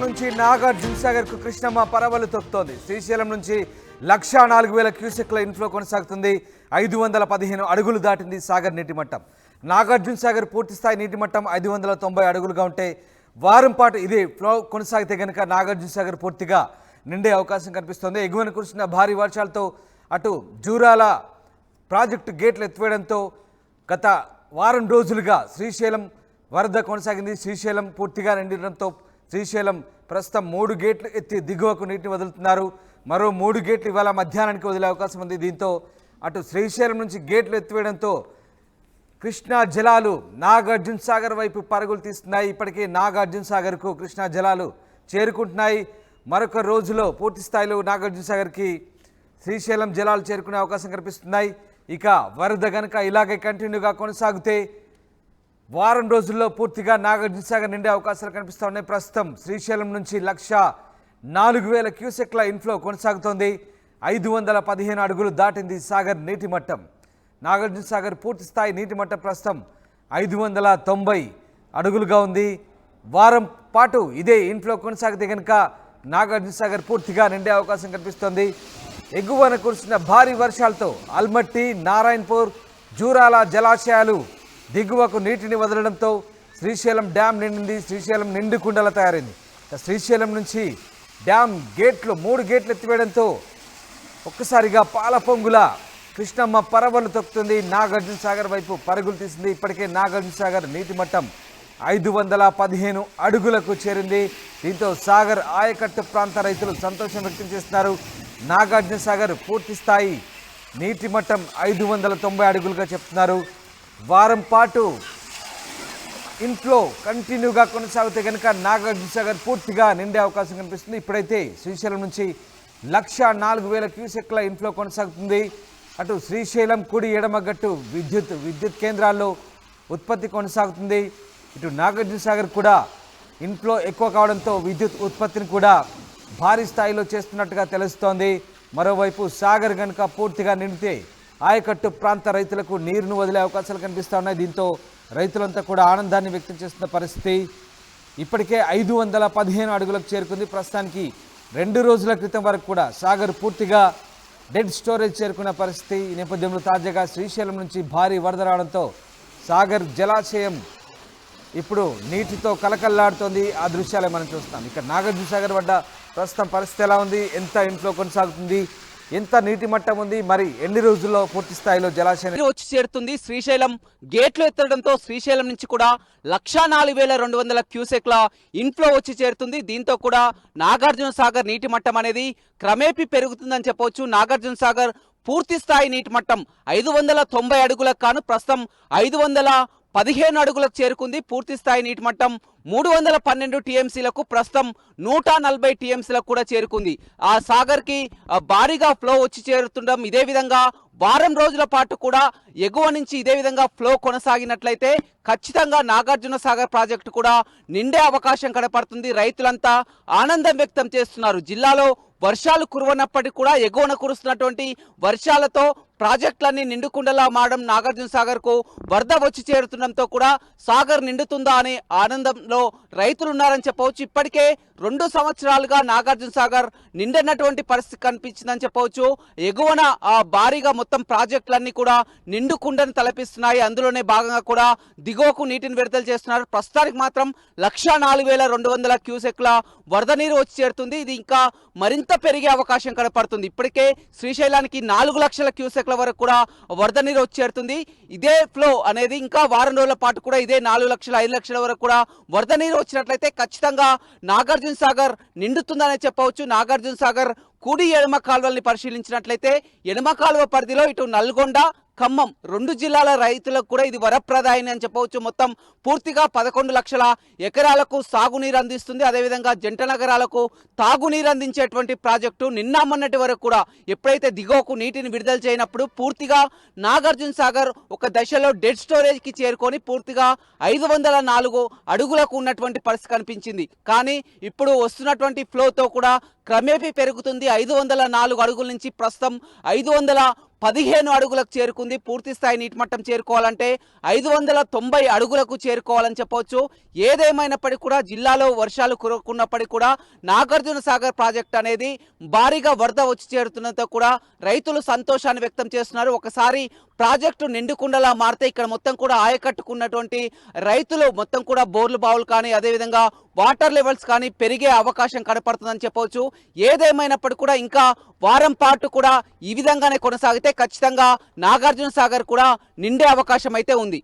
నుంచి నాగార్జున సాగర్ కు కృష్ణమ్మ పరవలు తొక్కుతోంది. శ్రీశైలం నుంచి 1,04,000 క్యూసెక్ల ఇన్ఫ్లో కొనసాగుతుంది. 515 అడుగులు దాటింది సాగర్ నీటి మట్టం. నాగార్జున సాగర్ పూర్తి స్థాయి నీటి మట్టం 590 అడుగులుగా ఉంటే వారం పాటు ఇదే ఫ్లో కొనసాగితే కనుక నాగార్జున సాగర్ పూర్తిగా నిండే అవకాశం కనిపిస్తోంది. ఎగువన కురిసిన భారీ వర్షాలతో అటు జూరాల ప్రాజెక్టు గేట్లు ఎత్తివేయడంతో గత వారం రోజులుగా శ్రీశైలం వరద కొనసాగింది. శ్రీశైలం పూర్తిగా నిండడంతో శ్రీశైలం ప్రస్తుతం 3 గేట్లు ఎత్తి దిగువకు నీటిని వదులుతున్నారు. మరో 3 గేట్లు ఇవాళ మధ్యాహ్నానికి వదిలే అవకాశం ఉంది. దీంతో అటు శ్రీశైలం నుంచి గేట్లు ఎత్తివేయడంతో కృష్ణా జలాలు నాగార్జున సాగర్ వైపు పరుగులు తీస్తున్నాయి. ఇప్పటికే నాగార్జున సాగర్కు కృష్ణా జలాలు చేరుకుంటున్నాయి. మరొక రోజులో పూర్తి స్థాయిలో నాగార్జున సాగర్కి శ్రీశైలం జలాలు చేరుకునే అవకాశం కనిపిస్తున్నాయి. ఇక వరద కనుక ఇలాగే కంటిన్యూగా కొనసాగితే వారం రోజుల్లో పూర్తిగా నాగార్జున సాగర్ నిండే అవకాశాలు కనిపిస్తూ ఉన్నాయి. ప్రస్తుతం శ్రీశైలం నుంచి 1,04,000 క్యూసెక్ల ఇన్ఫ్లో కొనసాగుతోంది. 515 అడుగులు దాటింది సాగర్ నీటి మట్టం. నాగార్జున సాగర్ పూర్తి స్థాయి నీటి మట్టం ప్రస్తుతం 590 అడుగులుగా ఉంది. వారం పాటు ఇదే ఇన్ఫ్లో కొనసాగితే కనుక నాగార్జున సాగర్ పూర్తిగా నిండే అవకాశం కనిపిస్తోంది. ఎగువన కురిసిన భారీ వర్షాలతో అల్మట్టి, నారాయణపూర్, జూరాల జలాశయాలు దిగువకు నీటిని వదలడంతో శ్రీశైలం డ్యామ్ నిండింది. శ్రీశైలం నిండుకుండలా తయారైంది. శ్రీశైలం నుంచి డ్యామ్ గేట్లు 3 గేట్లు ఎత్తివేయడంతో ఒక్కసారిగా పాల పొంగుల కృష్ణమ్మ పరవలు తొక్కుతుంది. నాగార్జున సాగర్ వైపు పరుగులు తీసింది. ఇప్పటికే నాగార్జున సాగర్ నీటి మట్టం 515 అడుగులకు చేరింది. దీంతో సాగర్ ఆయకట్టు ప్రాంత రైతులు సంతోషం వ్యక్తం చేస్తున్నారు. నాగార్జున సాగర్ పూర్తి స్థాయి నీటి మట్టం 590 అడుగులుగా చెప్తున్నారు. వారం పాటు ఇన్ఫ్లో కంటిన్యూగా కొనసాగితే కనుక నాగార్జున సాగర్ పూర్తిగా నిండే అవకాశం కనిపిస్తుంది. ఇప్పుడైతే శ్రీశైలం నుంచి 1,04,000 క్యూసెక్ల ఇన్ఫ్లో కొనసాగుతుంది. అటు శ్రీశైలం కుడి ఎడమ గట్టు విద్యుత్ కేంద్రాల్లో ఉత్పత్తి కొనసాగుతుంది. ఇటు నాగార్జున సాగర్ కూడా ఇన్ఫ్లో ఎక్కువ కావడంతో విద్యుత్ ఉత్పత్తిని కూడా భారీ స్థాయిలో చేస్తున్నట్టుగా తెలుస్తోంది. మరోవైపు సాగర్ కనుక పూర్తిగా నిండితే ఆయకట్టు ప్రాంత రైతులకు నీరును వదిలే అవకాశాలు కనిపిస్తూ ఉన్నాయి. దీంతో రైతులంతా కూడా ఆనందాన్ని వ్యక్తం చేస్తున్న పరిస్థితి. ఇప్పటికే 515 అడుగులకు చేరుకుంది. ప్రస్తుతానికి 2 రోజుల క్రితం వరకు కూడా సాగర్ పూర్తిగా డెడ్ స్టోరేజ్ చేరుకున్న పరిస్థితి. ఈ నేపథ్యంలో తాజాగా శ్రీశైలం నుంచి భారీ వరద రావడంతో సాగర్ జలాశయం ఇప్పుడు నీటితో కలకల్లాడుతోంది. ఆ దృశ్యాలే మనం చూస్తాం. ఇక్కడ నాగార్జున సాగర్ వద్ద ప్రస్తుతం పరిస్థితి ఎలా ఉంది, ఎంత ఇన్ఫ్లో కొనసాగుతుంది, ఎంత నీటి మట్టం ఉంది, మరి ఎన్ని రోజుల్లో పూర్తి స్థాయిలో జలాశయం వచ్చి చేరుతుంది. శ్రీశైలం గేట్లు ఎత్తడంతో శ్రీశైలం నుంచి కూడా 1,04,200 క్యూసెక్ల ఇన్ఫ్లో వచ్చి చేరుతుంది. దీంతో కూడా నాగార్జున సాగర్ నీటి మట్టం అనేది క్రమేపీ పెరుగుతుందని చెప్పవచ్చు. నాగార్జున సాగర్ పూర్తి స్థాయి నీటి మట్టం 590 అడుగులకు కాను ప్రస్తుతం 515 అడుగులకు చేరుకుంది. పూర్తి స్థాయి నీటి మట్టం 312 టీఎంసీలకు ప్రస్తుతం 140 టీఎంసీలకు కూడా చేరుకుంది. ఆ సాగర్కి భారీగా ఫ్లో వచ్చి చేరుతుండడం, ఇదే విధంగా వారం రోజుల పాటు కూడా ఎగువ నుంచి ఇదే విధంగా ఫ్లో కొనసాగినట్లయితే ఖచ్చితంగా నాగార్జున సాగర్ ప్రాజెక్టు కూడా నిండే అవకాశం కనపడుతుంది. రైతులంతా ఆనందం వ్యక్తం చేస్తున్నారు. జిల్లాలో వర్షాలు కురవనప్పటికీ కూడా ఎగువన కురుస్తున్నటువంటి వర్షాలతో ప్రాజెక్టులన్నీ నిండుకుండలా మారడం, నాగార్జున సాగర్కు వరద వచ్చి చేరుతుండడంతో కూడా సాగర్ నిండుతుందా అనే ఆనందంలో రైతులు ఉన్నారని చెప్పవచ్చు. ఇప్పటికే 2 సంవత్సరాలుగా నాగార్జున సాగర్ నిండినటువంటి పరిస్థితి కనిపించిందని చెప్పవచ్చు. ఎగువన భారీగా మొత్తం ప్రాజెక్టులన్నీ కూడా నిండుకుండని తలపిస్తున్నాయి. అందులోనే భాగంగా కూడా దిగువకు నీటిని విడుదల చేస్తున్నారు. ప్రస్తుతానికి మాత్రం 1,04,200 క్యూసెక్ల వరద నీరు వచ్చి చేరుతుంది. ఇది ఇంకా మరింత పెరిగే అవకాశం కనపడుతుంది. ఇప్పటికే శ్రీశైలానికి 4 లక్షల క్యూసెక్ల వరకు కూడా వరద నీరు వచ్చి చేరుతుంది. ఇదే ఫ్లో అనేది ఇంకా వారం రోజుల పాటు కూడా ఇదే 4 లక్షల 5 లక్షల వరకు కూడా వరద నీరు వచ్చినట్లయితే ఖచ్చితంగా నాగార్జున సాగర్ నిండుతుందనే చెప్పవచ్చు. నాగార్జున సాగర్ కుడి ఎడమ కాలువల్ని పరిశీలించినట్లయితే ఎడమ కాలువ పరిధిలో ఇటు నల్గొండ, ఖమ్మం 2 జిల్లాల రైతులకు కూడా ఇది వరప్రదాయని అని చెప్పవచ్చు. మొత్తం పూర్తిగా 11 లక్షల ఎకరాలకు సాగునీరు అందిస్తుంది. అదేవిధంగా జంట నగరాలకు తాగునీరు అందించేటువంటి ప్రాజెక్టు నిన్న మొన్నటి వరకు కూడా ఎప్పుడైతే దిగువకు నీటిని విడుదల చేయనప్పుడు పూర్తిగా నాగార్జున సాగర్ ఒక దశలో డెడ్ స్టోరేజ్కి చేరుకొని పూర్తిగా 504 అడుగులకు ఉన్నటువంటి పరిస్థితి కనిపించింది. కానీ ఇప్పుడు వస్తున్నటువంటి ఫ్లోతో కూడా క్రమేపీ పెరుగుతుంది. 504 అడుగుల నుంచి ప్రస్తుతం 15 అడుగులకు చేరుకుంది. పూర్తి స్థాయి నీటి మట్టం చేరుకోవాలంటే 590 అడుగులకు చేరుకోవాలని చెప్పవచ్చు. ఏదేమైనప్పటికీ కూడా జిల్లాలో వర్షాలు కురవకున్నప్పటికీ కూడా నాగార్జున సాగర్ ప్రాజెక్ట్ అనేది భారీగా వరద వచ్చి చేరుతుండటంతో కూడా రైతులు సంతోషాన్ని వ్యక్తం చేస్తున్నారు. ఒకసారి ప్రాజెక్టు నిండుకుండలా మారితే ఇక్కడ మొత్తం కూడా ఆయకట్టుకున్నటువంటి రైతులు మొత్తం కూడా బోర్లు బావులు కానీ అదేవిధంగా వాటర్ లెవెల్స్ కానీ పెరిగే అవకాశం కనపడుతుందని చెప్పవచ్చు. ఏదేమైనప్పటికీ కూడా ఇంకా వారం పాటు కూడా ఈ విధంగానే కొనసాగితే ఖచ్చితంగా నాగార్జున సాగర్ కూడా నిండే అవకాశం అయితే ఉంది.